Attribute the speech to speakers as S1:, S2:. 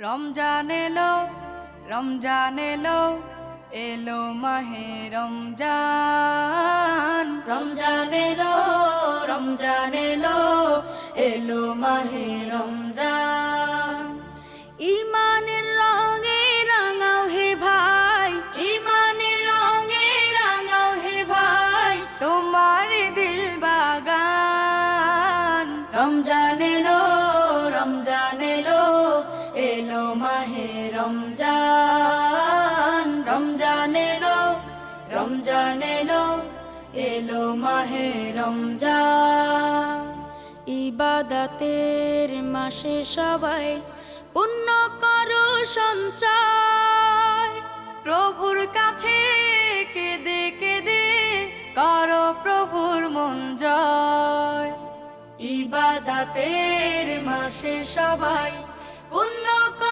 S1: রমজান এলো, রমজান এলো, এলো মাহে রমজান। রমজান এলো, রমজান এলো, এলো মাহে রমজান। ইমানের রঙে রাঙাও হে ভাই, ইমানের রঙে রাঙাও হে ভাই, তোমার দিল বাগান। রমজান এলো, রমজান এলো, এলো মাহে রমজান। রমজান এলো, রমজান এলো, এলো মাহে রমজান। ইবাদতের মাসে সবাই পুণ্য করো সঞ্চয়, প্রভুর কাছে কেঁদে কেঁদে করো প্রভুর মন জয়। ইবাদতের মাসে সবাই